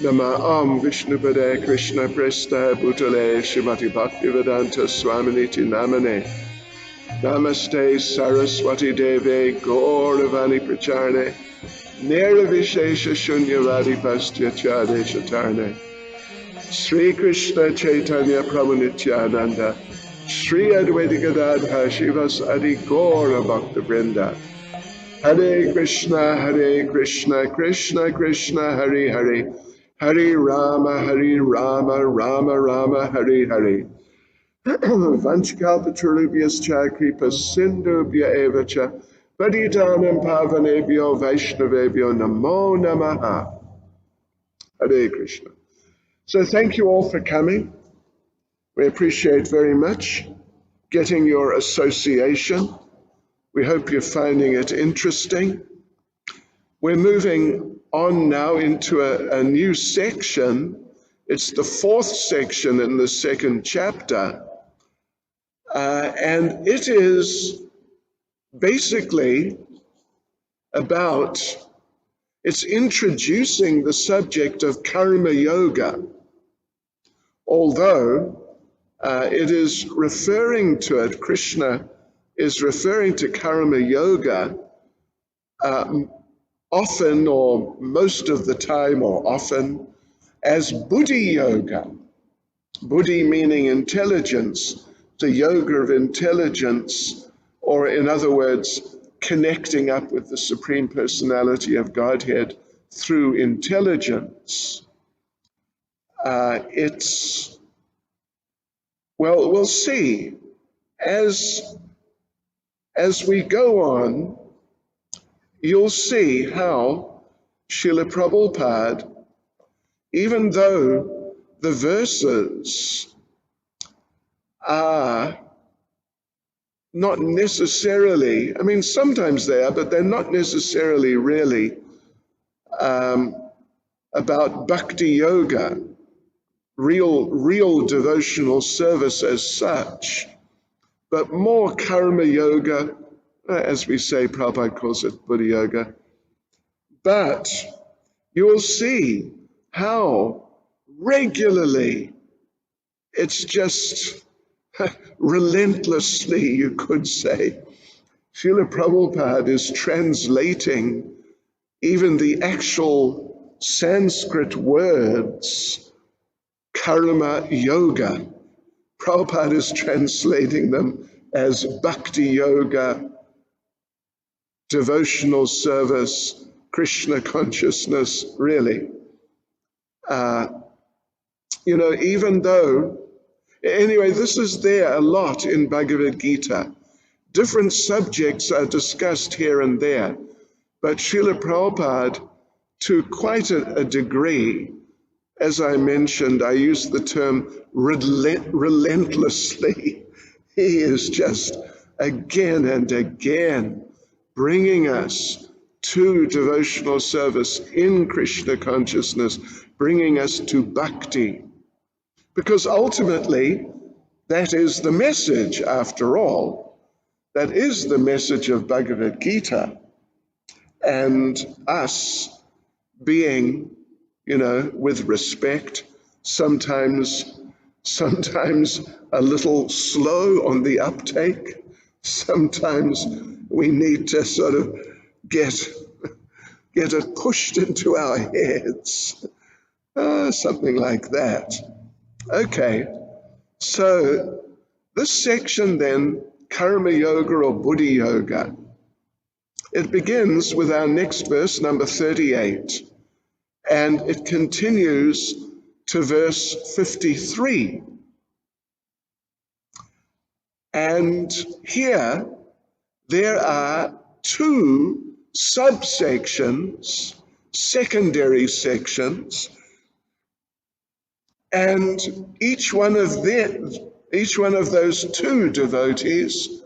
Nama Om Vishnupade Krishna Presta Bhutale Srimati Bhaktivedanta Swaminiti Namane Namaste Saraswati Deve Gauravani Pracharne Nirvishesha Shunyavadi Pastya Chade Shatarne Sri Krishna Chaitanya Prabhu Nityananda Sri Advaita Gadadha Shivas Adi Gaura Bhakta Vrinda Hare Krishna, Krishna Krishna, Hare Hare, Hare Rama, Rama Rama, Hare Hare. Vanchkalpatarubhyascha kripa sindhubhya eva cha paditanam pavanebhyo vaishnavebhyo namo namaha. Hare Krishna. So thank you all for coming. We appreciate very much getting your association. We hope you're finding it interesting. We're moving on now into a new section. It's the fourth section in the second chapter. And it is basically about, it's introducing the subject of karma yoga, although it is referring to it, Krishna is referring to karma yoga often, or most of the time, or often, as buddhi yoga. Buddhi meaning intelligence, the yoga of intelligence, or in other words, connecting up with the Supreme Personality of Godhead through intelligence. Well, we'll see. As we go on, you'll see how Srila Prabhupada, even though the verses are not necessarily, I mean, sometimes they are, but they're not necessarily really about bhakti yoga, real devotional service as such, but more karma yoga, as we say, Prabhupada calls it buddhi yoga. But you will see how regularly, it's just relentlessly, you could say, Srila Prabhupada is translating even the actual Sanskrit words, karma yoga. Prabhupada is translating them as bhakti yoga, devotional service, Krishna consciousness, really. Even though, anyway, this is there a lot in Bhagavad Gita. Different subjects are discussed here and there, but Srila Prabhupada, to quite a degree, as I mentioned, I use the term relentlessly. He is just again and again bringing us to devotional service in Krishna consciousness, bringing us to bhakti. Because ultimately, that is the message, after all. That is the message of Bhagavad Gita. And us being, with respect, sometimes a little slow on the uptake. Sometimes we need to sort of get it pushed into our heads. Something like that. Okay, so this section then, karma yoga or buddhi yoga, it begins with our next verse, number 38, and it continues to verse 53. And here there are two subsections, secondary sections, and each one of those two devotees,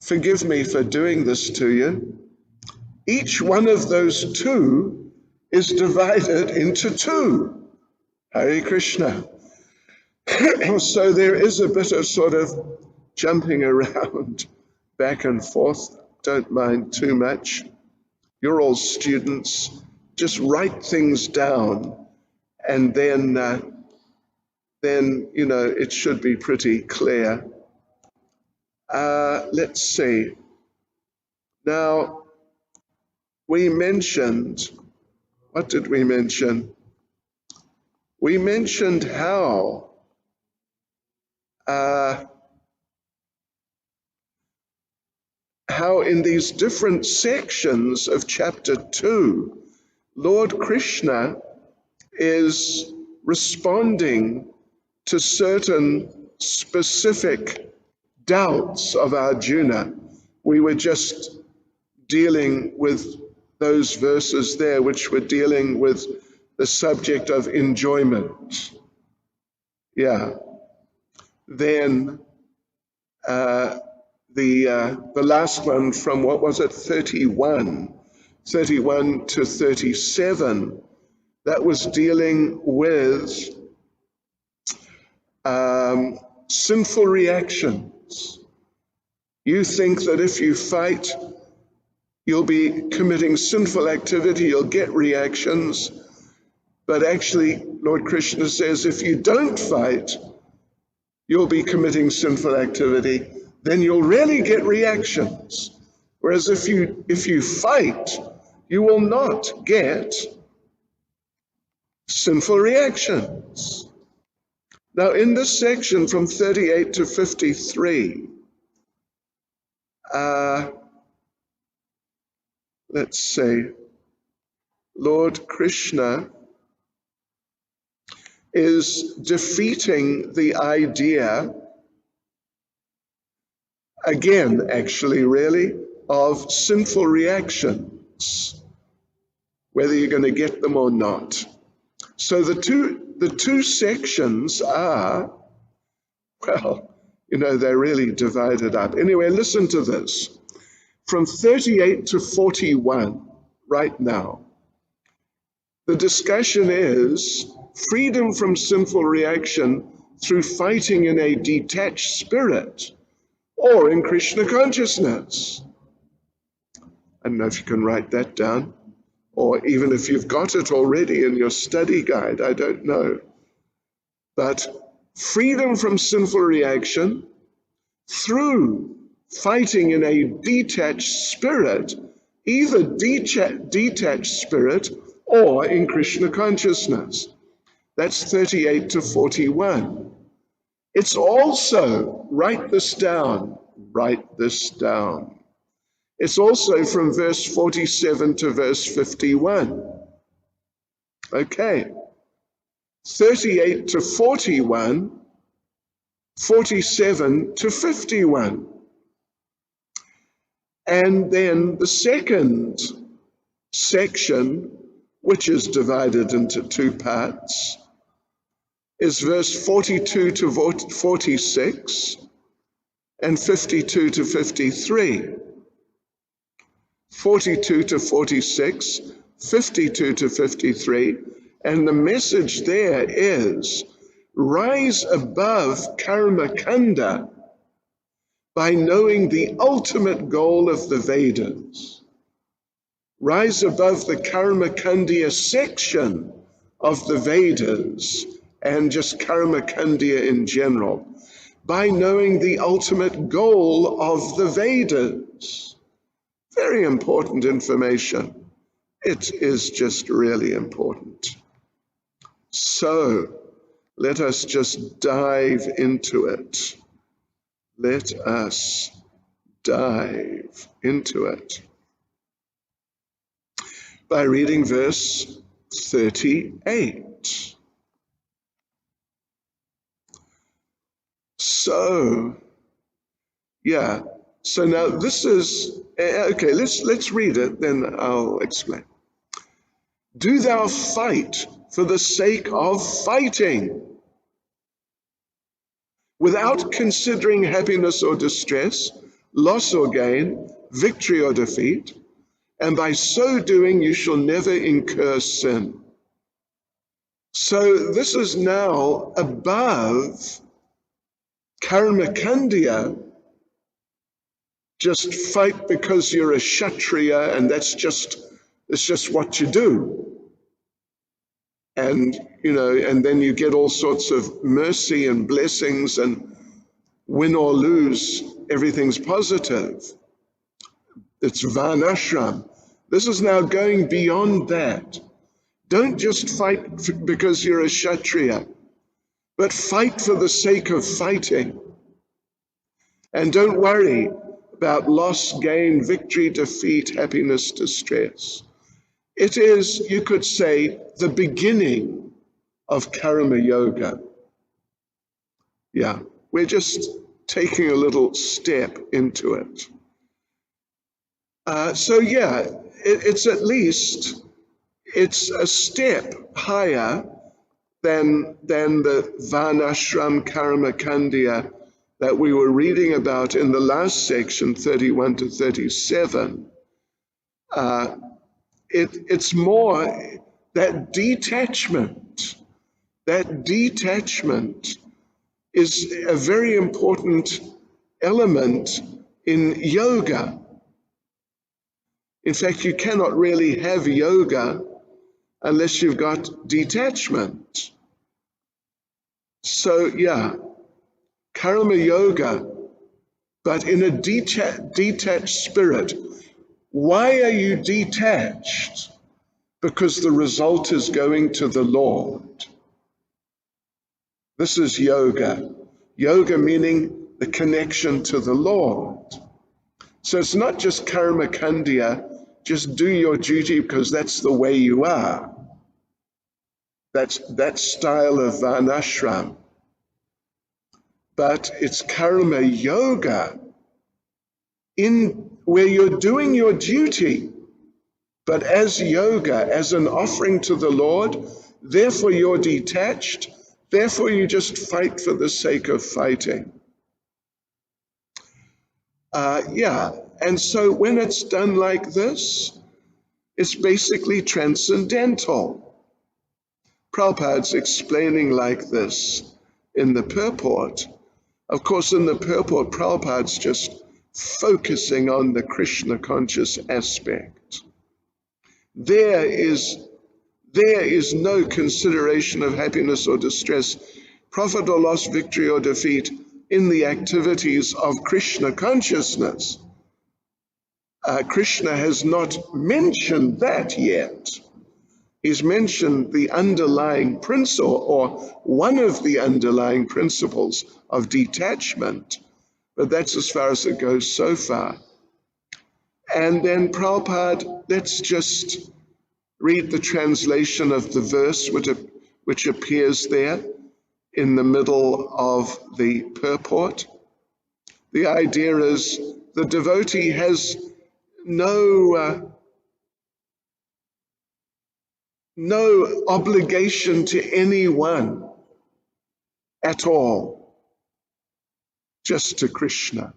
forgive me for doing this to you, each one of those two is divided into two. Hare Krishna. So there is a bit of sort of jumping around back and forth. Don't mind too much. You're all students. Just write things down and then you know, it should be pretty clear. Let's see. Now, we mentioned, what did we mention? We mentioned how in these different sections of chapter 2, Lord Krishna is responding to certain specific doubts of Arjuna. We were just dealing with those verses there, which were dealing with the subject of enjoyment. Yeah. Then the last one from, what was it, 31 to 37, that was dealing with sinful reactions. You think that if you fight, you'll be committing sinful activity, you'll get reactions. But actually, Lord Krishna says, if you don't fight, you'll be committing sinful activity, then you'll really get reactions. Whereas if you fight, you will not get sinful reactions. Now, in this section from 38 to 53, let's say, Lord Krishna is defeating the idea, again, actually, really, of sinful reactions, whether you're going to get them or not. So the two sections are, well, you know, they're really divided up. Anyway, listen to this. From 38 to 41, right now, the discussion is freedom from sinful reaction through fighting in a detached spirit or in Krishna consciousness. I don't know if you can write that down, or even if you've got it already in your study guide, I don't know. But freedom from sinful reaction through fighting in a detached spirit, either detached spirit or in Krishna consciousness. That's 38 to 41. It's also, write this down. It's also from verse 47 to verse 51. Okay. 38 to 41, 47 to 51. And then the second section, which is divided into two parts, is verse 42 to 46 and 52 to 53. 42 to 46, 52 to 53, and the message there is, rise above karma-kanda by knowing the ultimate goal of the Vedas. Rise above the karma-kandiya section of the Vedas and just karma-kandiya in general by knowing the ultimate goal of the Vedas. Very important information. It is just really important. So let us just dive into it. Let us dive into it by reading verse 38. So, yeah. So now this is, okay, let's read it, then I'll explain. Do thou fight for the sake of fighting, without considering happiness or distress, loss or gain, victory or defeat, and by so doing you shall never incur sin. So this is now above karma-kandiya, just fight because you're a kshatriya and it's just what you do. And, and then you get all sorts of mercy and blessings, and win or lose, everything's positive. It's varnashram. This is now going beyond that. Don't just fight because you're a Kshatriya, but fight for the sake of fighting. And don't worry about loss, gain, victory, defeat, happiness, distress. It is, you could say, the beginning of karma yoga. Yeah, we're just taking a little step into it. So yeah, it's at least, it's a step higher than the varnashram karma-kanda that we were reading about in the last section, 31 to 37. It's more that detachment. That detachment is a very important element in yoga. In fact, you cannot really have yoga unless you've got detachment. So yeah, karma yoga, but in a detached spirit. Why are you detached? Because the result is going to the Lord. This is yoga. Yoga meaning the connection to the Lord. So it's not just karma-kanda, just do your duty because that's the way you are. That's that style of varnashram. But it's karma yoga, in where you're doing your duty, but as yoga, as an offering to the Lord. Therefore you're detached, therefore you just fight for the sake of fighting. And so when it's done like this, it's basically transcendental. Prabhupada's explaining like this in the purport. Of course, in the purport, Prabhupada's just focusing on the Krishna conscious aspect. There is no consideration of happiness or distress, profit or loss, victory or defeat in the activities of Krishna consciousness. Krishna has not mentioned that yet. He's mentioned the underlying principle, or one of the underlying principles of detachment, but that's as far as it goes so far. And then Prabhupada, let's just read the translation of the verse which appears there in the middle of the purport. The idea is the devotee has no obligation to anyone at all, just to Krishna.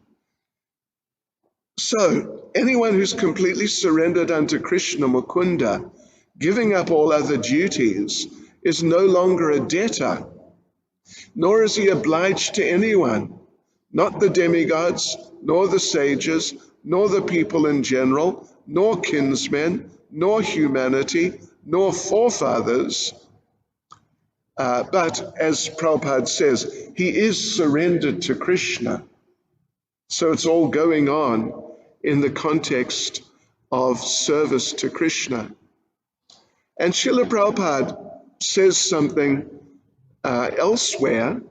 So anyone who's completely surrendered unto Krishna Mukunda, giving up all other duties, is no longer a debtor, nor is he obliged to anyone, not the demigods, nor the sages, nor the people in general, nor kinsmen, nor humanity, nor forefathers. But as Prabhupada says, he is surrendered to Krishna. So it's all going on in the context of service to Krishna. And Srila Prabhupada says something elsewhere.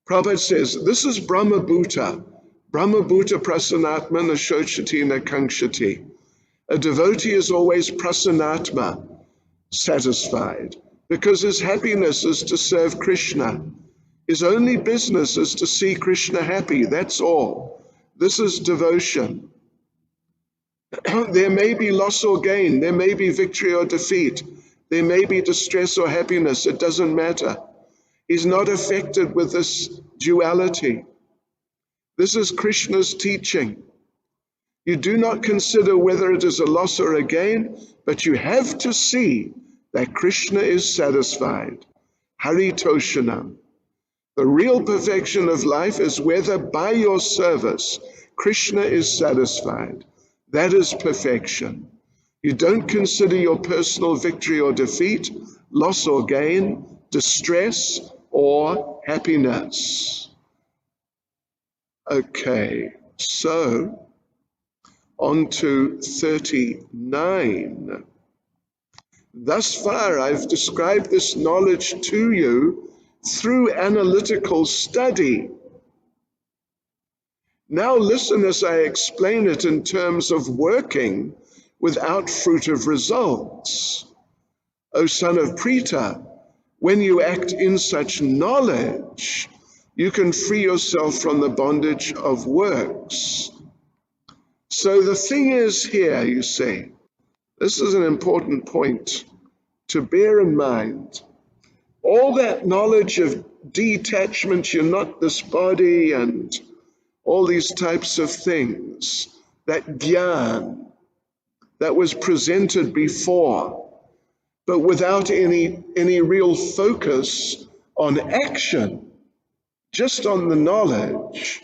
Prabhupada says, this is Brahma Bhuta prasanatma nashochati na kankshati. A devotee is always prasanatma, satisfied, because his happiness is to serve Krishna. His only business is to see Krishna happy, that's all. This is devotion. There may be loss or gain, there may be victory or defeat, there may be distress or happiness, it doesn't matter. He's not affected with this duality. This is Krishna's teaching. You do not consider whether it is a loss or a gain, but you have to see that Krishna is satisfied. Hari Toshanam. The real perfection of life is whether by your service Krishna is satisfied. That is perfection. You don't consider your personal victory or defeat, loss or gain, distress or happiness. Okay, so on to 39. Thus far, I've described this knowledge to you through analytical study. Now listen as I explain it in terms of working without fruit of results. O son of Prita, when you act in such knowledge, you can free yourself from the bondage of works. So the thing is here, you see, this is an important point to bear in mind. All that knowledge of detachment, you're not this body, and all these types of things, that gyan that was presented before, but without any real focus on action, just on the knowledge.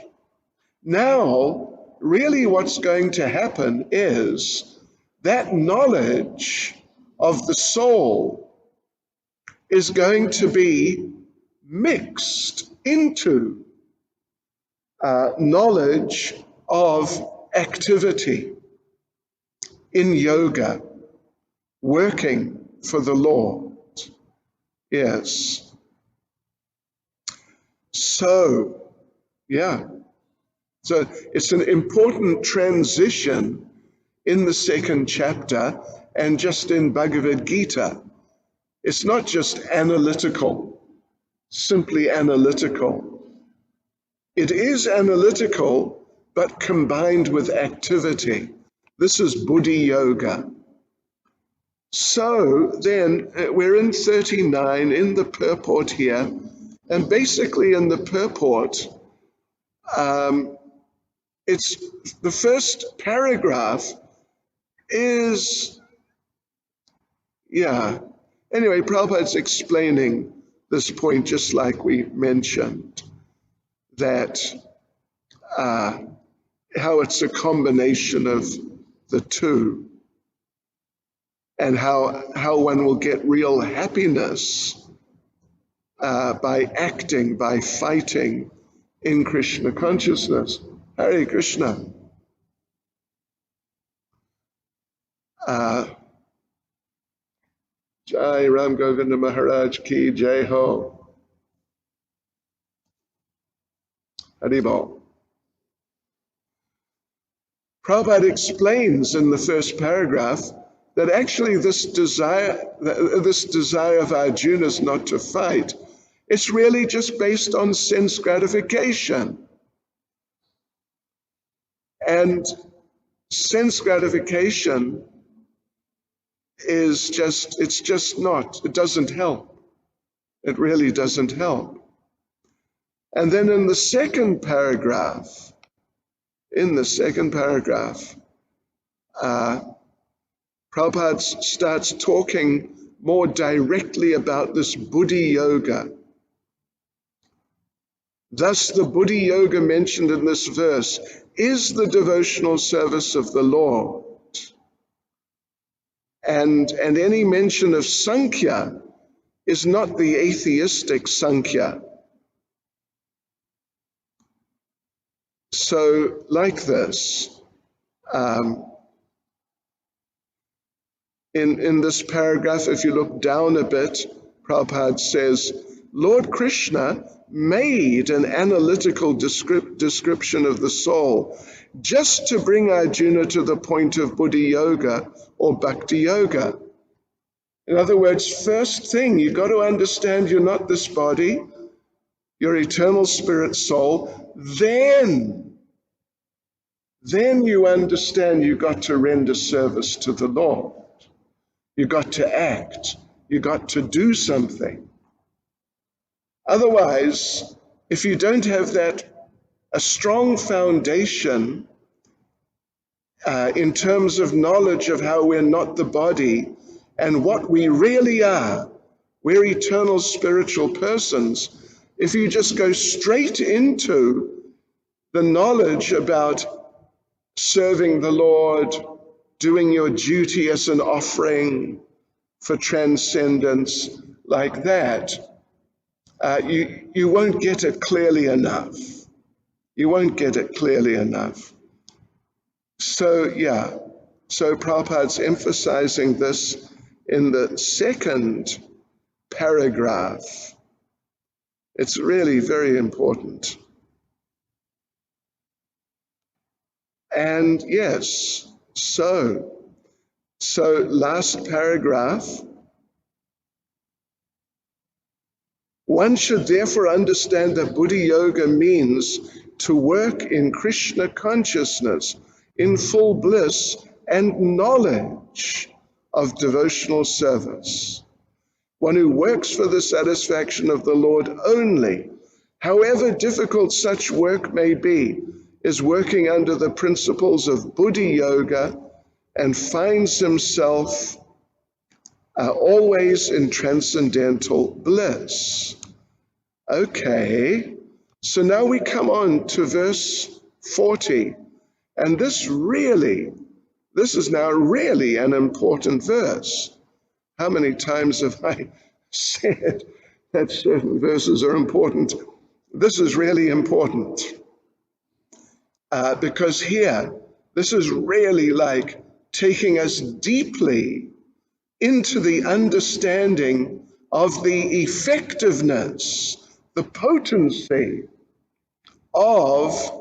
Now, really what's going to happen is that knowledge of the soul is going to be mixed into knowledge of activity in yoga, working for the Lord. Yes. So, yeah. So it's an important transition in the second chapter and just in Bhagavad Gita. It's not just analytical, simply analytical. It is analytical, but combined with activity. This is buddhi yoga. So then we're in 39 in the purport here, and basically in the purport, it's the first paragraph is, anyway, Prabhupada's explaining this point just like we mentioned, that how it's a combination of the two, and how one will get real happiness by acting, by fighting in Krishna consciousness. Hare Krishna. Jai Ram Govinda Maharaj ki Jai Ho. Haribol. Prabhupada explains in the first paragraph that actually this desire of Arjuna's not to fight, it's really just based on sense gratification. And sense gratification is it doesn't help. It really doesn't help. And then in the second paragraph, Prabhupada starts talking more directly about this buddhi yoga. Thus, the buddhi yoga mentioned in this verse is the devotional service of the Lord. And any mention of Sankhya is not the atheistic Sankhya. So, like this, in this paragraph, if you look down a bit, Prabhupada says, Lord Krishna made an analytical description of the soul just to bring Arjuna to the point of buddhi yoga or bhakti yoga. In other words, first thing, you've got to understand you're not this body, your eternal spirit soul. Then you understand you got to render service to the Lord. You got to act. You got to do something. Otherwise, if you don't have a strong foundation in terms of knowledge of how we're not the body and what we really are, we're eternal spiritual persons. If you just go straight into the knowledge about serving the Lord, doing your duty as an offering for transcendence like that, you won't get it clearly enough. You won't get it clearly enough. So Prabhupada's emphasizing this in the second paragraph. It's really very important. And yes, so last paragraph. One should therefore understand that buddhi yoga means to work in Krishna consciousness, in full bliss and knowledge of devotional service. One who works for the satisfaction of the Lord only, however difficult such work may be, is working under the principles of buddhi yoga and finds himself always in transcendental bliss. Okay, so now we come on to verse 40, and this is now really an important verse. How many times have I said that certain verses are important? This is really important, because here, this is really like taking us deeply into the understanding of the effectiveness, the potency of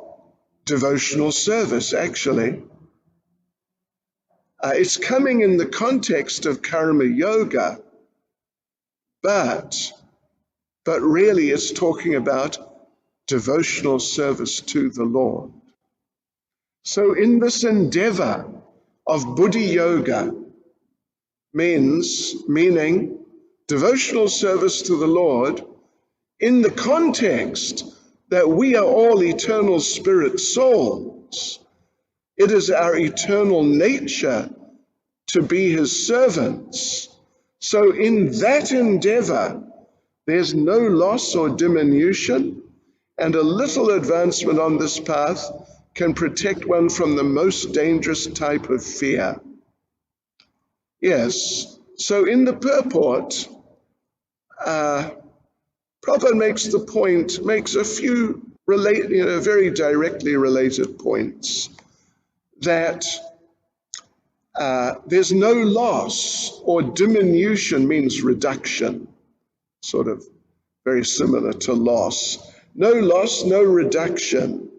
devotional service, actually. It's coming in the context of karma yoga, but really it's talking about devotional service to the Lord. So in this endeavor of buddhi yoga, meaning devotional service to the Lord in the context that we are all eternal spirit souls. It is our eternal nature to be his servants. So in that endeavor, there's no loss or diminution, and a little advancement on this path can protect one from the most dangerous type of fear. Yes, so in the purport, Prabhupada makes a few very directly related points, that there's no loss, or diminution means reduction, sort of very similar to loss. No loss, no reduction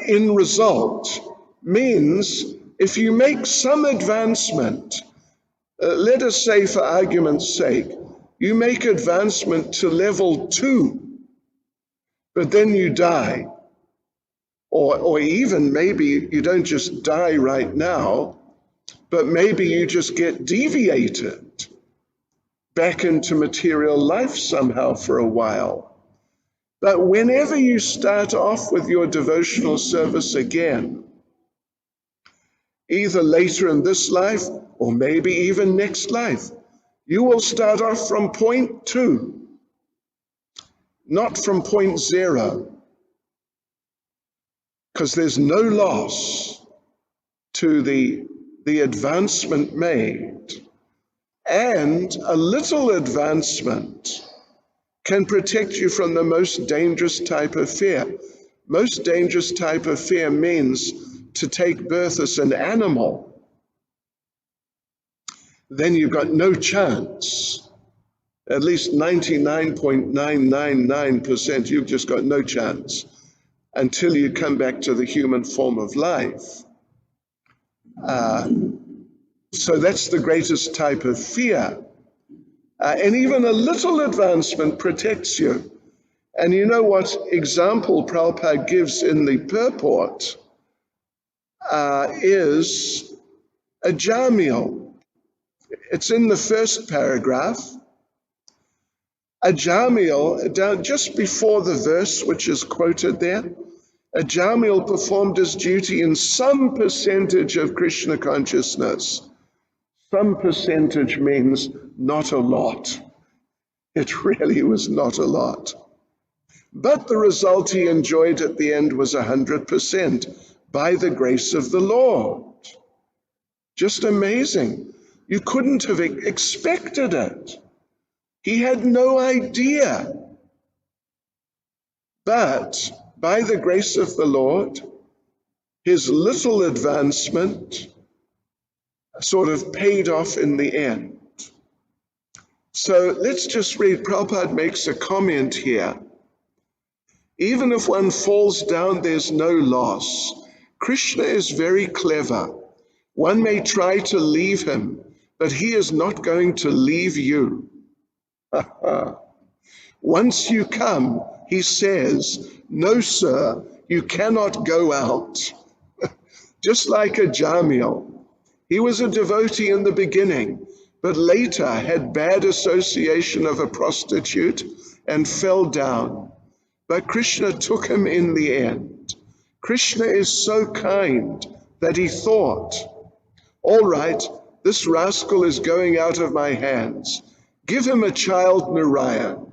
in result means if you make some advancement, let us say for argument's sake, you make advancement to level 2, but then you die. Or even maybe you don't just die right now, but maybe you just get deviated back into material life somehow for a while. But whenever you start off with your devotional service again, either later in this life or maybe even next life, you will start off from point 2, not from point 0, because there's no loss to the advancement made. And a little advancement can protect you from the most dangerous type of fear. Most dangerous type of fear means to take birth as an animal. Then you've got no chance. At least 99.999%, you've just got no chance until you come back to the human form of life. So that's the greatest type of fear. And even a little advancement protects you. And you know what example Prabhupada gives in the purport is a Jamil. It's in the first paragraph. A Jamil, down just before the verse which is quoted there, a Jamil performed his duty in some percentage of Krishna consciousness. Some percentage means not a lot. It really was not a lot. But the result he enjoyed at the end was 100% by the grace of the Lord. Just amazing. You couldn't have expected it. He had no idea. But by the grace of the Lord, his little advancement sort of paid off in the end. So let's just read. Prabhupada makes a comment here. Even if one falls down, there's no loss. Krishna is very clever. One may try to leave him, but he is not going to leave you. Once you come, he says, no, sir, you cannot go out. Just like a Jamil. He was a devotee in the beginning, but later had bad association of a prostitute and fell down. But Krishna took him in the end. Krishna is so kind that he thought, all right, this rascal is going out of my hands. Give him a child Narayan.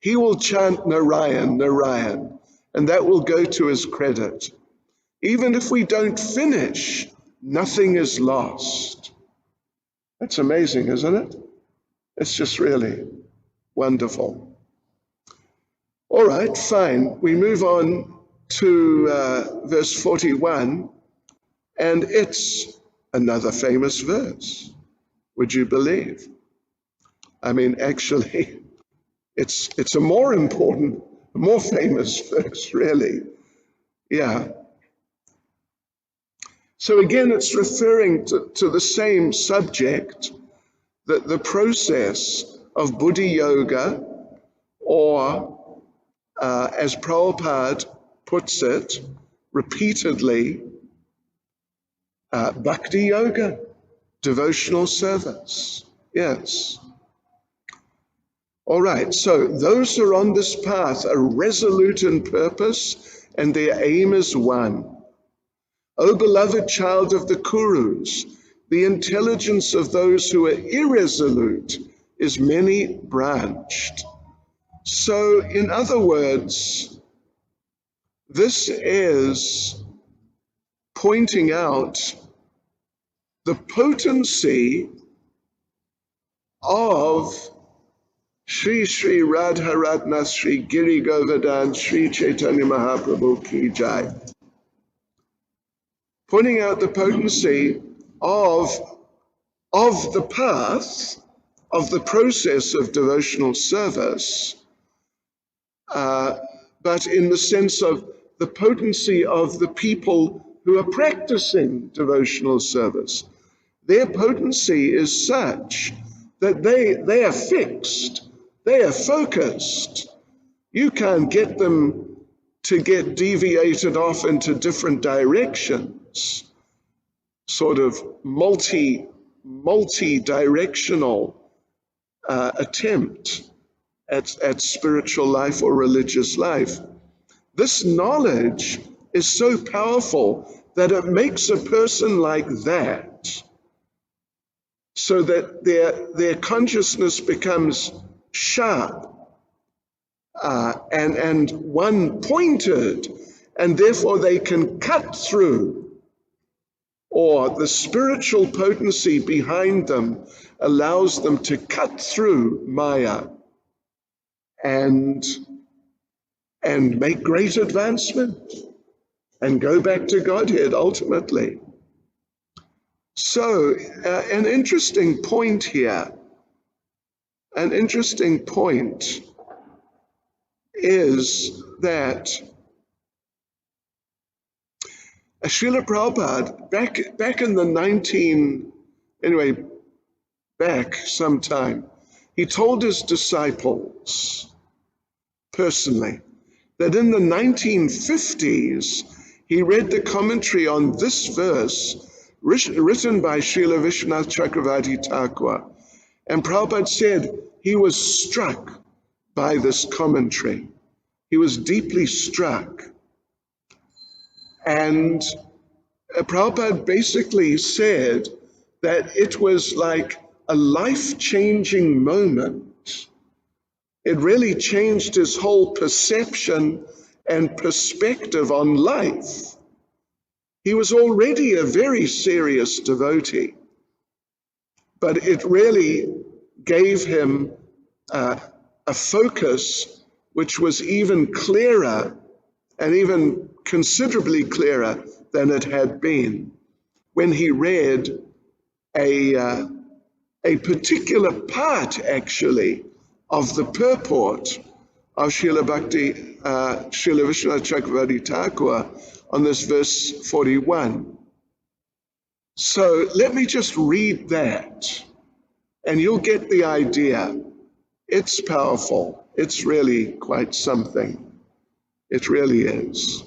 He will chant Narayan, Narayan, and that will go to his credit. Even if we don't finish, nothing is lost. That's amazing, isn't it? It's just really wonderful. All right, fine. We move on to verse 41, and it's another famous verse. Would you believe? I mean, actually, it's a more important, more famous verse, really. Yeah. So again, it's referring to the same subject, that the process of buddhi yoga, or as Prabhupada puts it repeatedly, bhakti yoga, devotional service. Yes. All right, so those who are on this path are resolute in purpose, and their aim is one. O beloved child of the Kurus, the intelligence of those who are irresolute is many-branched. So, in other words, this is pointing out the potency of Shri Shri Radharatna Shri Giri Govardhan Shri Chaitanya Mahaprabhu Ki Jai. Pointing out the potency of the path, of the process of devotional service, but in the sense of the potency of the people who are practicing devotional service. Their potency is such that they are fixed. They are focused. You can't get them to get deviated off into different directions, sort of multi-directional attempt at spiritual life or religious life. This knowledge is so powerful that it makes a person like that, so that their consciousness becomes sharp and one-pointed, and therefore they can cut through, or the spiritual potency behind them allows them to cut through Maya and make great advancement and go back to Godhead ultimately. So an interesting point here, an interesting point is that Srila Prabhupada, back in the back sometime, he told his disciples personally that in the 1950s, he read the commentary on this verse written by Srila Vishwanath Chakravarti Thakur. And Prabhupada said he was struck by this commentary. He was deeply struck. And Prabhupada basically said that it was like a life-changing moment. It really changed his whole perception and perspective on life. He was already a very serious devotee, but it really gave him a focus which was even clearer and even considerably clearer than it had been when he read a particular part, actually, of the purport of Srila Vishwanath Chakravarti Thakur on this verse 41. So let me just read that, and you'll get the idea. It's powerful. It's really quite something. It really is.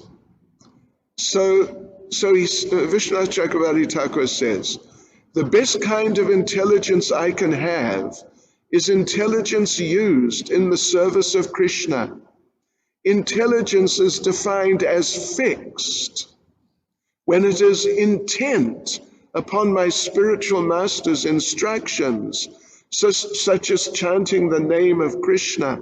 So Vishwanath Chakravarti Thakur says, the best kind of intelligence I can have is intelligence used in the service of Krishna. Intelligence is defined as fixed when it is intent upon my spiritual master's instructions, such as chanting the name of Krishna,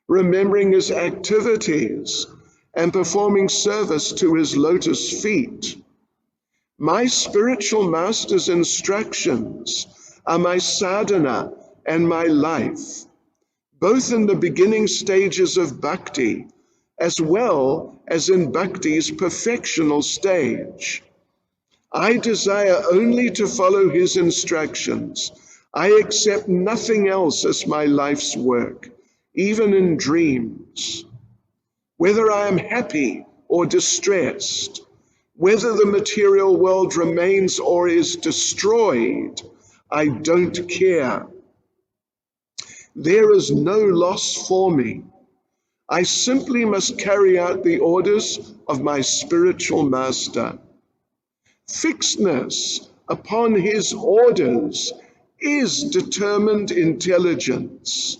remembering his activities, and performing service to his lotus feet. My spiritual master's instructions are my sadhana and my life, both in the beginning stages of bhakti, as well as in bhakti's perfectional stage. I desire only to follow his instructions. I accept nothing else as my life's work, even in dreams. Whether I am happy or distressed, whether the material world remains or is destroyed, I don't care. There is no loss for me. I simply must carry out the orders of my spiritual master. Fixedness upon his orders is determined intelligence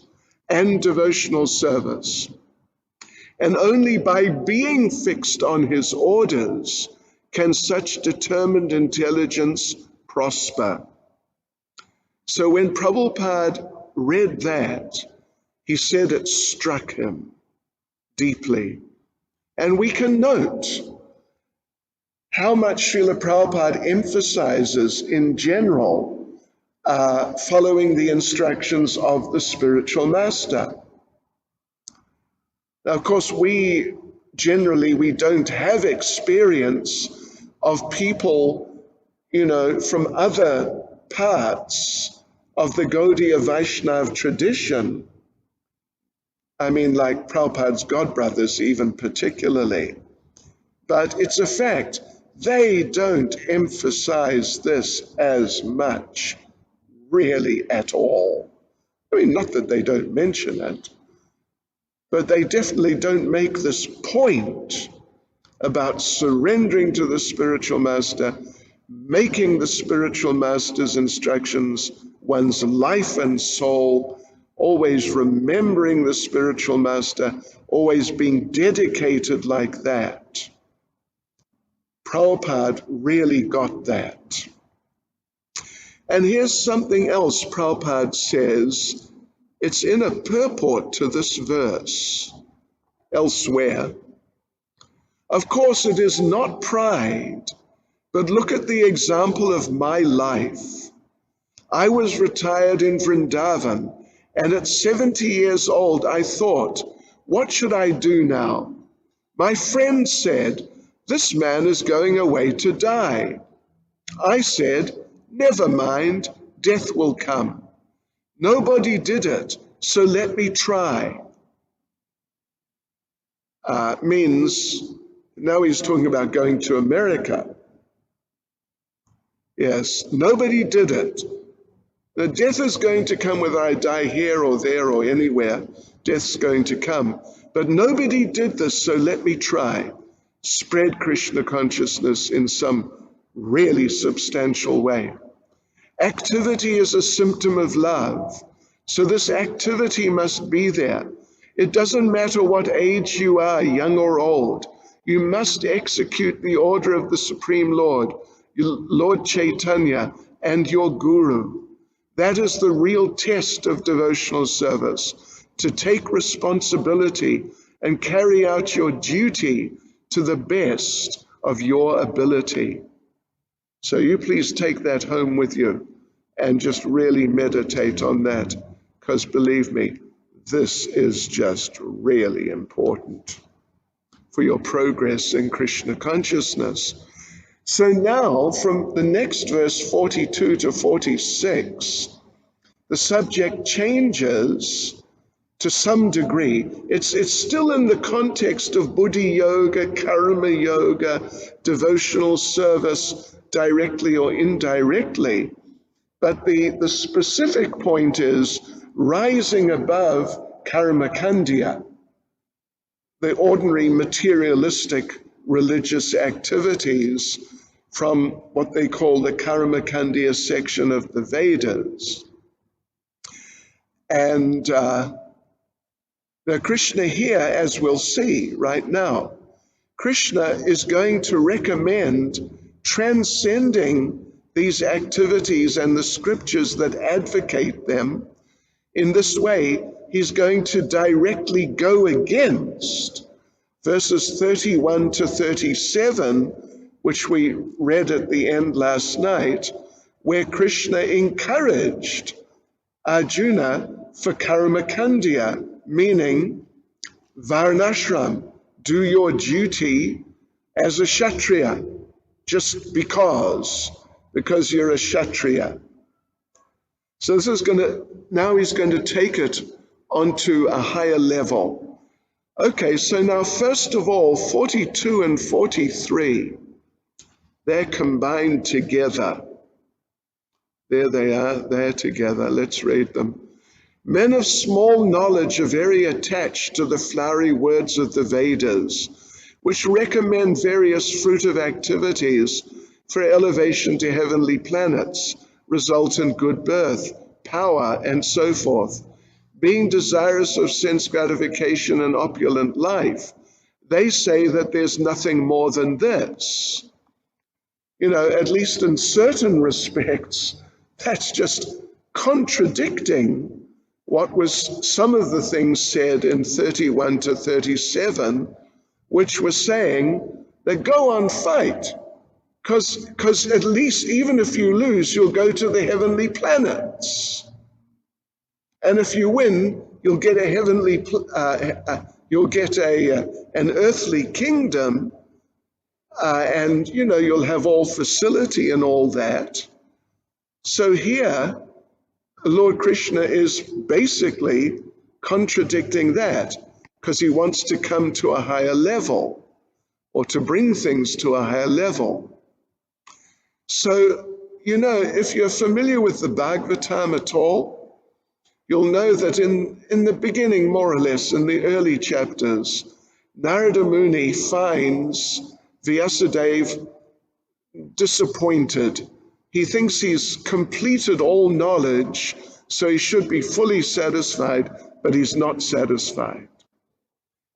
and devotional service. And only by being fixed on his orders can such determined intelligence prosper. So when Prabhupada read that, he said it struck him deeply. And we can note how much Srila Prabhupada emphasizes in general following the instructions of the spiritual master. Now, of course, we don't have experience of people, from other parts of the Gaudiya Vaishnava tradition. I mean, like Prabhupada's godbrothers, even particularly. But it's a fact, they don't emphasize this as much, really, at all. I mean, not that they don't mention it, but they definitely don't make this point about surrendering to the spiritual master, making the spiritual master's instructions one's life and soul, always remembering the spiritual master, always being dedicated like that. Prabhupada really got that. And here's something else Prabhupada says. It's in a purport to this verse elsewhere. Of course, it is not pride, but look at the example of my life. I was retired in Vrindavan, and at 70 years old, I thought, what should I do now? My friend said, this man is going away to die. I said, never mind, death will come. Nobody did it, so let me try. Means, now he's talking about going to America. Yes, nobody did it. The death is going to come whether I die here or there or anywhere. Death's going to come. But nobody did this, so let me try. Spread Krishna consciousness in some really substantial way. Activity is a symptom of love. So this activity must be there. It doesn't matter what age you are, young or old. You must execute the order of the Supreme Lord, Lord Chaitanya, and your Guru. That is the real test of devotional service, to take responsibility and carry out your duty to the best of your ability. So you please take that home with you and just really meditate on that, because believe me, this is just really important for your progress in Krishna consciousness. So now, from the next verse 42 to 46, the subject changes to some degree. It's still in the context of buddhi yoga, karma yoga, devotional service, directly or indirectly. But the specific point is rising above karma-kanda, the ordinary materialistic religious activities, from what they call the karma-kanda section of the Vedas. And now Krishna here, as we'll see right now, Krishna is going to recommend transcending these activities and the scriptures that advocate them. In this way, he's going to directly go against verses 31 to 37, which we read at the end last night, where Krishna encouraged Arjuna for karma-kanda, meaning varnashram, do your duty as a kshatriya, just because you're a kshatriya. So this is now he's going to take it onto a higher level. Okay, so now first of all, 42 and 43, they're combined together. There they are, they're together. Let's read them. Men of small knowledge are very attached to the flowery words of the Vedas, which recommend various fruitive activities for elevation to heavenly planets, result in good birth, power, and so forth. Being desirous of sense gratification and opulent life, they say that there's nothing more than this. You know, at least in certain respects, that's just contradicting what was some of the things said in 31 to 37, which were saying that go on, fight, because at least even if you lose, you'll go to the heavenly planets. And if you win, you'll get a heavenly, an earthly kingdom, and you know you'll have all facility and all that. So here, Lord Krishna is basically contradicting that, because he wants to come to a higher level, or to bring things to a higher level. So, you know, if you're familiar with the Bhagavatam at all, you'll know that in the beginning, more or less, in the early chapters, Narada Muni finds Vyasadeva disappointed. He thinks he's completed all knowledge, so he should be fully satisfied, but he's not satisfied.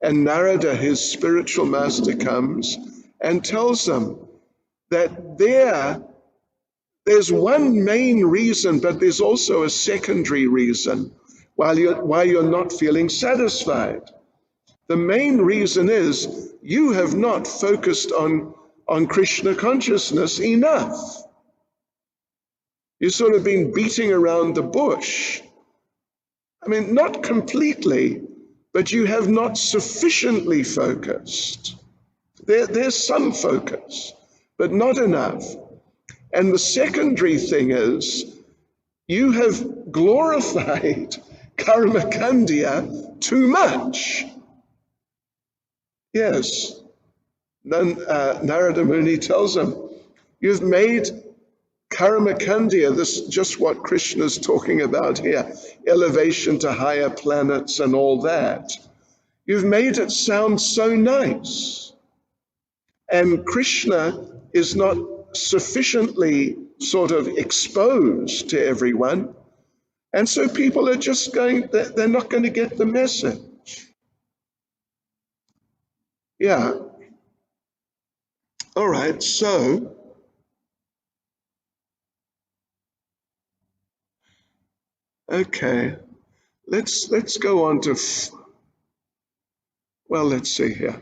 And Narada, his spiritual master, comes and tells him that there's one main reason, but there's also a secondary reason why you're not feeling satisfied. The main reason is you have not focused on Krishna consciousness enough. You've sort of been beating around the bush. I mean, not completely, but you have not sufficiently focused. There's some focus, but not enough. And the secondary thing is, you have glorified karma-kanda too much. Yes. Then Narada Muni tells him, you've made karma-kanda, this just what Krishna's talking about here, elevation to higher planets and all that. You've made it sound so nice. And Krishna is not sufficiently sort of exposed to everyone. And so people are just they're not going to get the message. Yeah. All right, so okay, let's go on to, well, let's see here.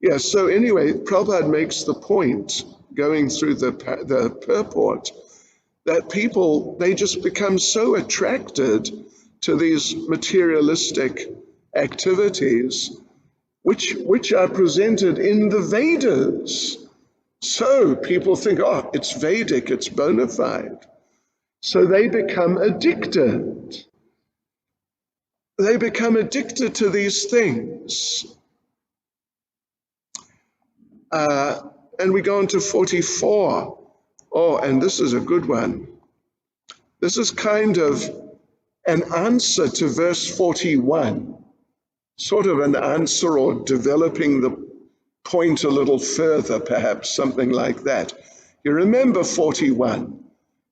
Yeah, so anyway, Prabhupada makes the point, going through the purport, that people, they just become so attracted to these materialistic activities, which are presented in the Vedas. So people think, oh, it's Vedic, it's bona fide. So they become addicted. They become addicted to these things. And we go on to 44. Oh, and this is a good one. This is kind of an answer to verse 41, sort of an answer or developing the point a little further, perhaps, something like that. You remember 41.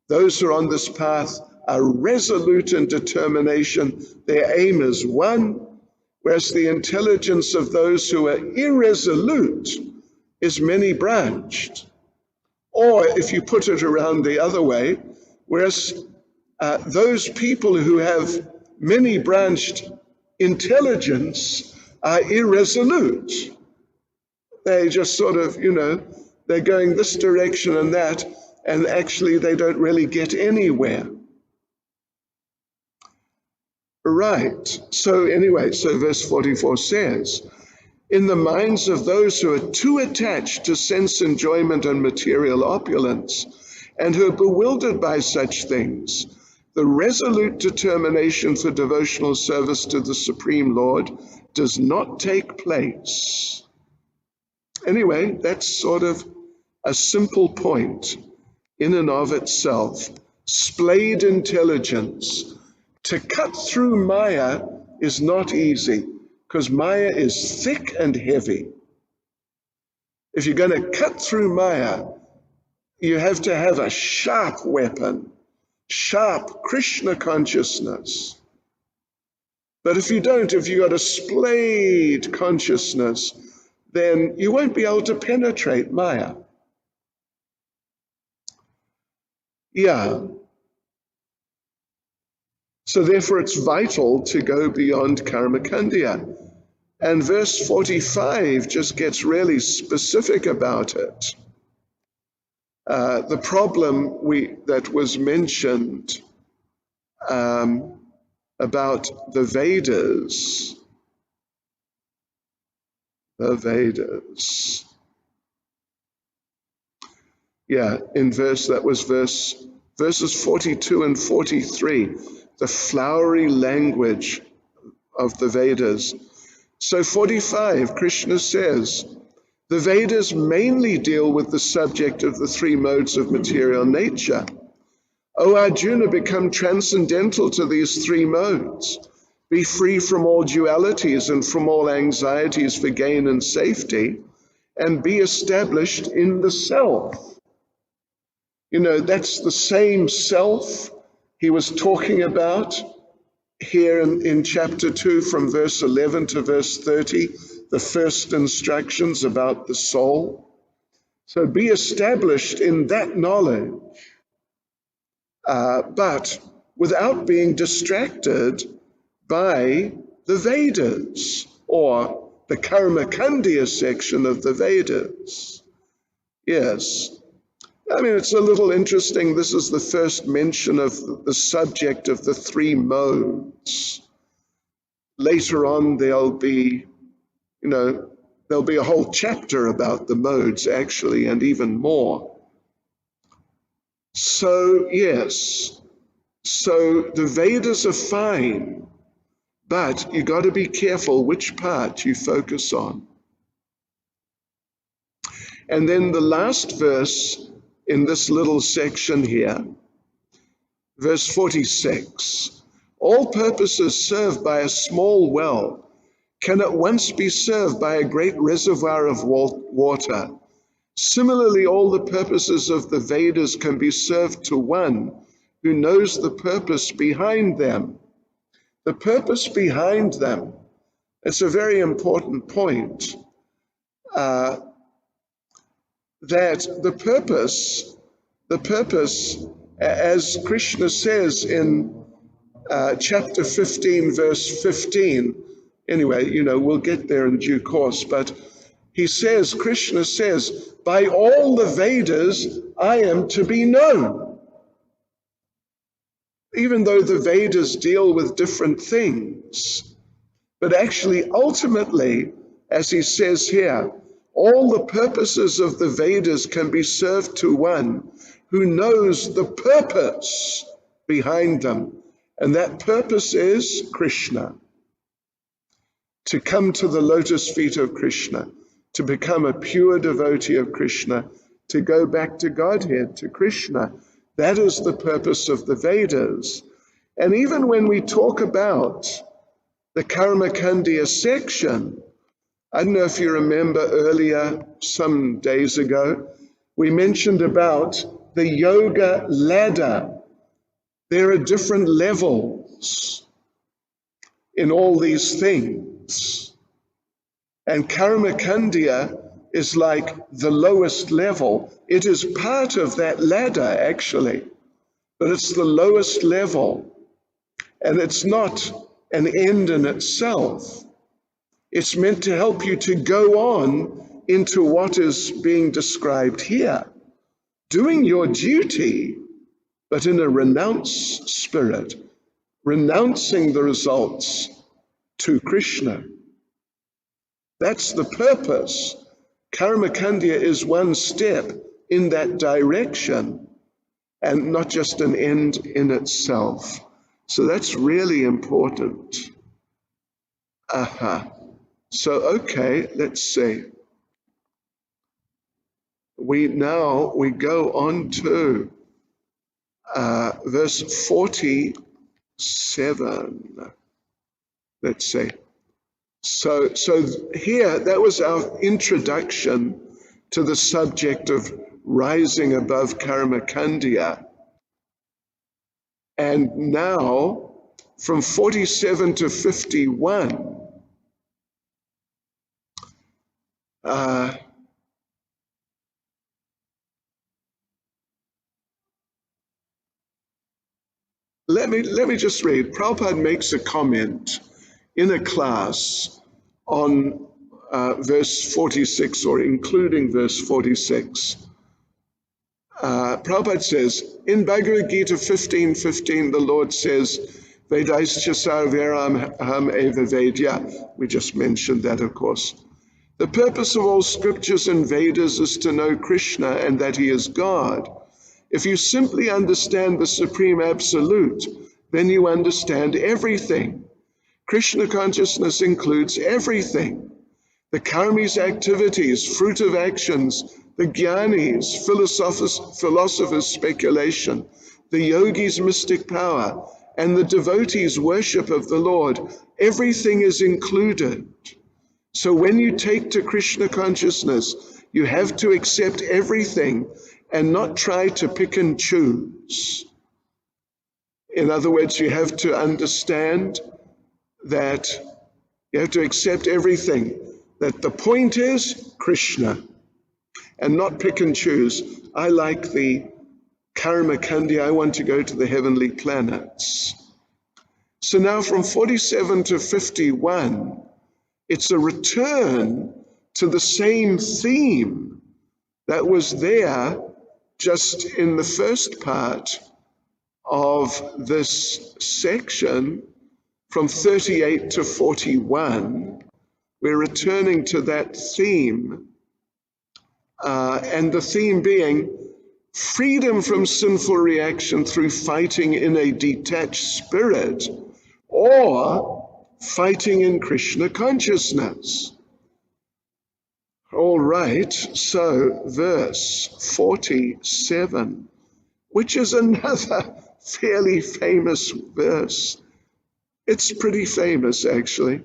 Those who are on this path are resolute in determination. Their aim is one, whereas the intelligence of those who are irresolute is many-branched. Or if you put it around the other way, whereas those people who have many-branched intelligence are irresolute. They just sort of, they're going this direction and that, and actually they don't really get anywhere. Right. So anyway, so verse 44 says, in the minds of those who are too attached to sense enjoyment and material opulence, and who are bewildered by such things, the resolute determination for devotional service to the Supreme Lord does not take place. Anyway, that's sort of a simple point in and of itself. Splayed intelligence. To cut through Maya is not easy, because Maya is thick and heavy. If you're going to cut through Maya, you have to have a sharp weapon, sharp Krishna consciousness. But if you don't, if you've got a splayed consciousness, then you won't be able to penetrate Maya. Yeah. So therefore it's vital to go beyond karma-kanda. And verse 45 just gets really specific about it. The problem that was mentioned about the Vedas. Yeah, in verses 42 and 43, the flowery language of the Vedas. So 45, Krishna says, the Vedas mainly deal with the subject of the three modes of material nature. O Arjuna, become transcendental to these three modes. Be free from all dualities and from all anxieties for gain and safety, and be established in the self. That's the same self he was talking about here in chapter 2 from verse 11 to verse 30, the first instructions about the soul. So be established in that knowledge, but without being distracted by the Vedas or the karma-kanda section of the Vedas. Yes. I mean, it's a little interesting. This is the first mention of the subject of the three modes. Later on, there'll be a whole chapter about the modes, actually, and even more. So, yes. So the Vedas are fine, but you got to be careful which part you focus on. And then the last verse in this little section here, verse 46, all purposes served by a small well can at once be served by a great reservoir of water. Similarly, all the purposes of the Vedas can be served to one who knows the purpose behind them. The purpose behind them, it's a very important point. That the purpose, as Krishna says in chapter 15, verse 15, anyway, we'll get there in due course, but he says, Krishna says, by all the Vedas, I am to be known. Even though the Vedas deal with different things, but actually, ultimately, as he says here, all the purposes of the Vedas can be served to one who knows the purpose behind them. And that purpose is Krishna. To come to the lotus feet of Krishna, to become a pure devotee of Krishna, to go back to Godhead, to Krishna. That is the purpose of the Vedas. And even when we talk about the karma-kanda section, I don't know if you remember earlier, some days ago, we mentioned about the yoga ladder. There are different levels in all these things. And karma-kanda is like the lowest level. It is part of that ladder, actually, but it's the lowest level. And it's not an end in itself. It's meant to help you to go on into what is being described here, doing your duty, but in a renounce spirit, renouncing the results to Krishna. That's the purpose. Karma-kanda is one step in that direction and not just an end in itself. So that's really important. So, okay, let's see. We go on to verse 47. Let's see. So here, that was our introduction to the subject of rising above karma-kanda. And now, from 47 to 51, let me just read. Prabhupada makes a comment in a class on verse 46, or including verse 46. Prabhupada says, in Bhagavad Gita 15:15, the Lord says, Vedas sarvaram aham eva vedya. We just mentioned that, of course. The purpose of all scriptures and Vedas is to know Krishna and that he is God. If you simply understand the Supreme Absolute, then you understand everything. Krishna consciousness includes everything. The karmis activities, fruit of actions, the jnanis, philosophers' speculation, the yogis' mystic power, and the devotees' worship of the Lord, everything is included. So when you take to Krishna consciousness, you have to accept everything and not try to pick and choose. In other words, you have to understand that you have to accept everything, that the point is Krishna, and not pick and choose. I like the karma-kanda, I want to go to the heavenly planets. So now from 47 to 51, it's a return to the same theme that was there just in the first part of this section. From 38 to 41, we're returning to that theme, and the theme being freedom from sinful reaction through fighting in a detached spirit, or fighting in Krishna consciousness. All right, so verse 47, which is another fairly famous verse. It's pretty famous, actually.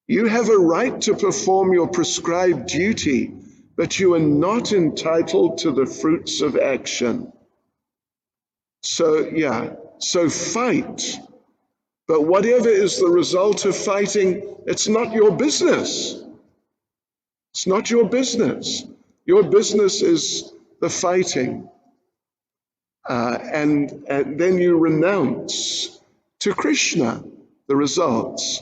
You have a right to perform your prescribed duty, but you are not entitled to the fruits of action. So, so fight. But whatever is the result of fighting, it's not your business. It's not your business. Your business is the fighting. And then you renounce to Krishna the results.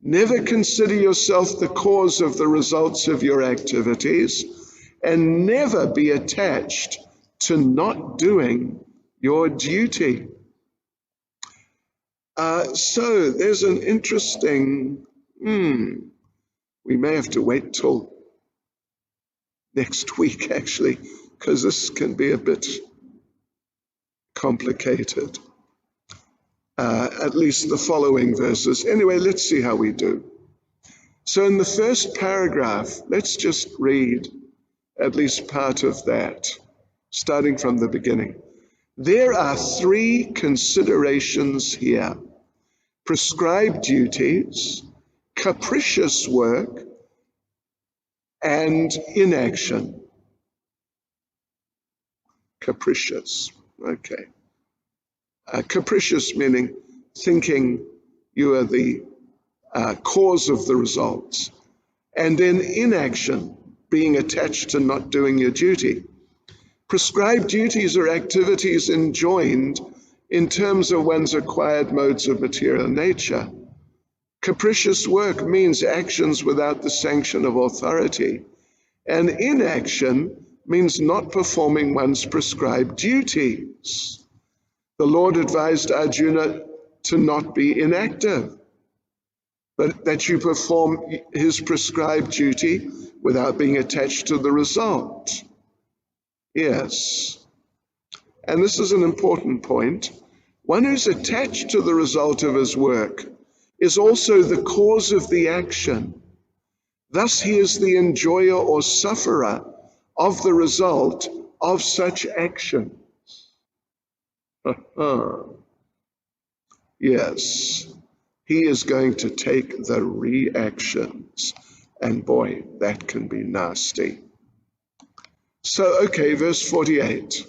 Never consider yourself the cause of the results of your activities, and never be attached to not doing your duty. So there's an interesting, we may have to wait till next week actually, because this can be a bit complicated. At least the following verses. Anyway, let's see how we do. So in the first paragraph, let's just read at least part of that, starting from the beginning. There are three considerations here: prescribed duties, capricious work, and inaction. Capricious, okay. Capricious meaning thinking you are the cause of the results. And then inaction, being attached to not doing your duty. Prescribed duties are activities enjoined in terms of one's acquired modes of material nature. Capricious work means actions without the sanction of authority. And inaction means not performing one's prescribed duties. The Lord advised Arjuna to not be inactive, but that you perform his prescribed duty without being attached to the result. Yes. And this is an important point. One who's attached to the result of his work is also the cause of the action. Thus he is the enjoyer or sufferer of the result of such action. Yes, he is going to take the reactions. And boy, that can be nasty. So, okay, verse 48.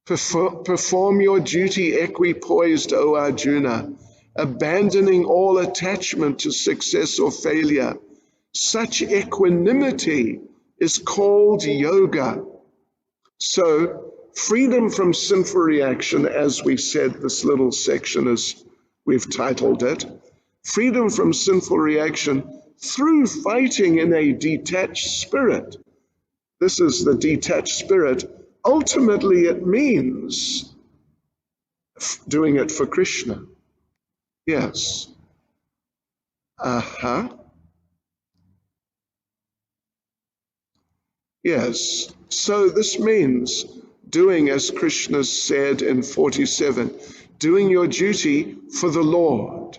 Perform your duty equipoised, O Arjuna, abandoning all attachment to success or failure. Such equanimity is called yoga. So, freedom from sinful reaction, as we said, this little section as we've titled it, freedom from sinful reaction through fighting in a detached spirit. This is the detached spirit. Ultimately, it means doing it for Krishna. Yes. Yes. So this means doing, as Krishna said in 47, doing your duty for the Lord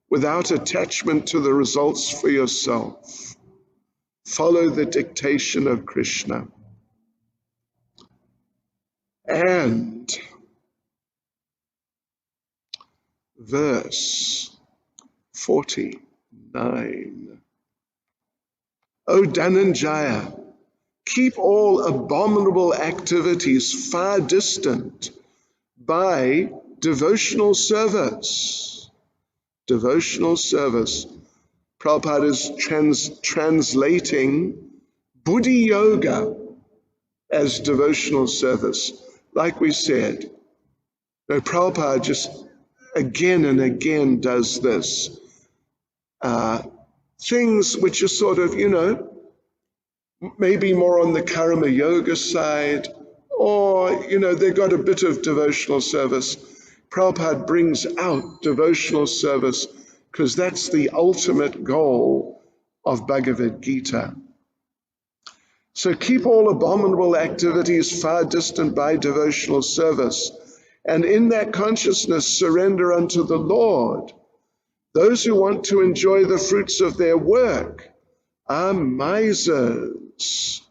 without attachment to the results for yourself. Follow the dictation of Krishna. And verse 49. O Dhananjaya, keep all abominable activities far distant by devotional service. Devotional service. Prabhupada is translating buddhi yoga as devotional service. Like we said, Prabhupada just again and again does this. Things which are sort of, maybe more on the karma yoga side, or, they've got a bit of devotional service. Prabhupada brings out devotional service because that's the ultimate goal of Bhagavad Gita. So keep all abominable activities far distant by devotional service, and in that consciousness surrender unto the Lord. Those who want to enjoy the fruits of their work are misers.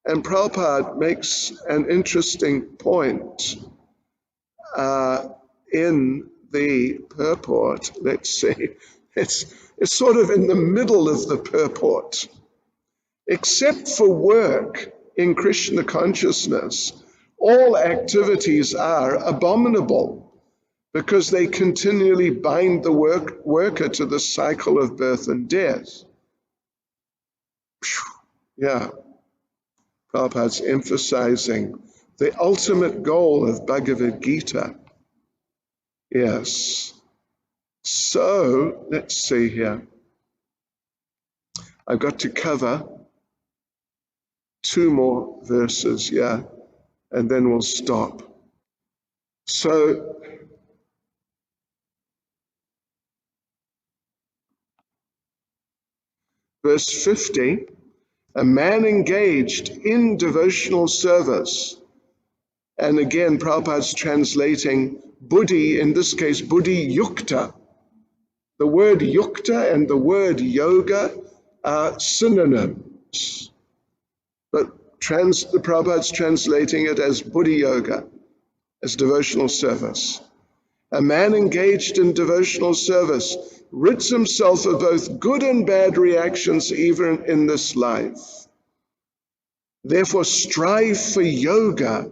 And Prabhupada makes an interesting point in the purport. Let's see, it's sort of in the middle of the purport. Except for work in Krishna consciousness, all activities are abominable because they continually bind the worker to the cycle of birth and death. Yeah, Prabhupada's emphasizing the ultimate goal of Bhagavad Gita. Yes. So let's see here. I've got to cover 2 more verses, yeah, and then we'll stop. So verse 50, a man engaged in devotional service, and again Prabhupada's translating buddhi, in this case buddhi yukta. The word yukta and the word yoga are synonyms, but the Prabhupada's translating it as buddhi yoga, as devotional service. A man engaged in devotional service rids himself of both good and bad reactions even in this life. Therefore, strive for yoga,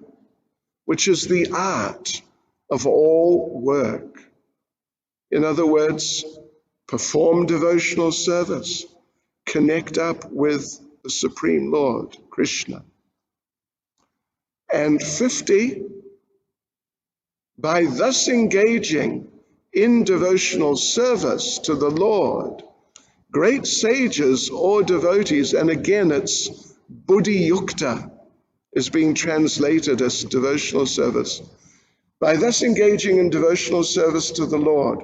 which is the art of all work. In other words, perform devotional service, connect up with the Supreme Lord, Krishna. And 50, by thus engaging in devotional service to the Lord, great sages or devotees, and again it's buddhi yukta, is being translated as devotional service. By thus engaging in devotional service to the Lord,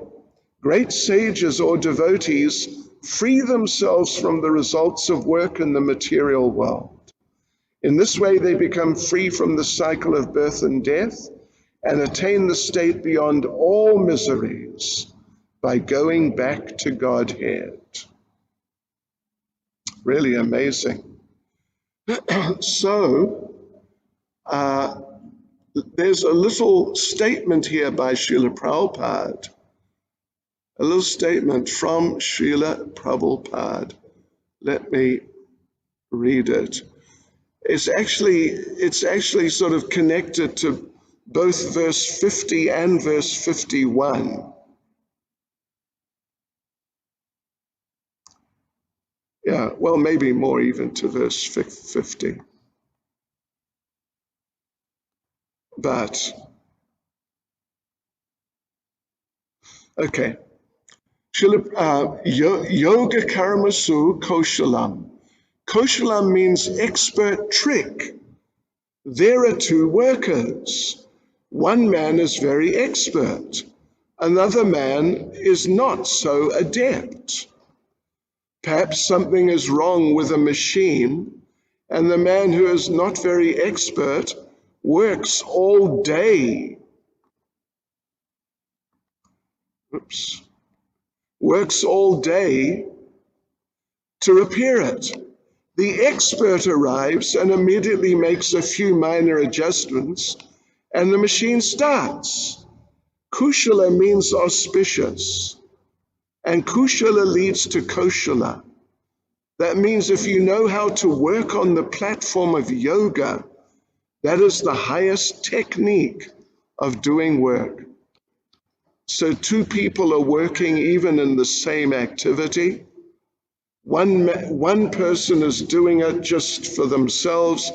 great sages or devotees free themselves from the results of work in the material world. In this way, they become free from the cycle of birth and death and attain the state beyond all miseries by going back to Godhead. Really amazing. So, there's a little statement here by Srila Prabhupada, a little statement from Srila Prabhupada. Let me read it. It's actually sort of connected to both verse 50 and verse 51. Yeah, well, maybe more even to verse 50. But, okay. Yoga karmasu koshalam. Koshalam means expert trick. There are 2 workers. One man is very expert. Another man is not so adept. Perhaps something is wrong with a machine, and the man who is not very expert works all day. Works all day to repair it. The expert arrives and immediately makes a few minor adjustments, and the machine starts. Kushala means auspicious, and kushala leads to koshala. That means if you know how to work on the platform of yoga, that is the highest technique of doing work. So 2 people are working even in the same activity. One person is doing it just for themselves.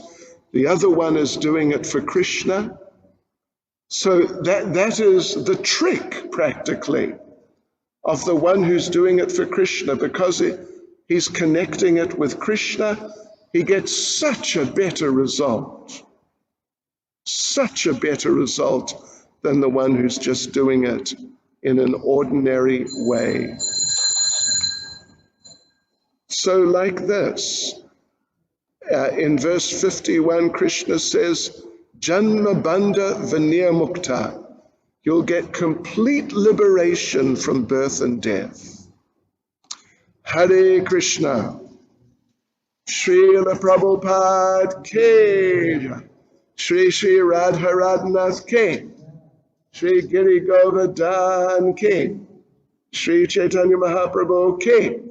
The other one is doing it for Krishna. So that is the trick, practically, of the one who's doing it for Krishna. Because he's connecting it with Krishna, he gets such a better result. Such a better result than the one who's just doing it in an ordinary way. So like this, in verse 51, Krishna says, Janma bandha vinaya mukta. You'll get complete liberation from birth and death. Hare Krishna. Srila Prabhupada Ke. Shri Shri Radharanath Ke. Shri Giri Govardhan Ke. Shri Chaitanya Mahaprabhu Ke.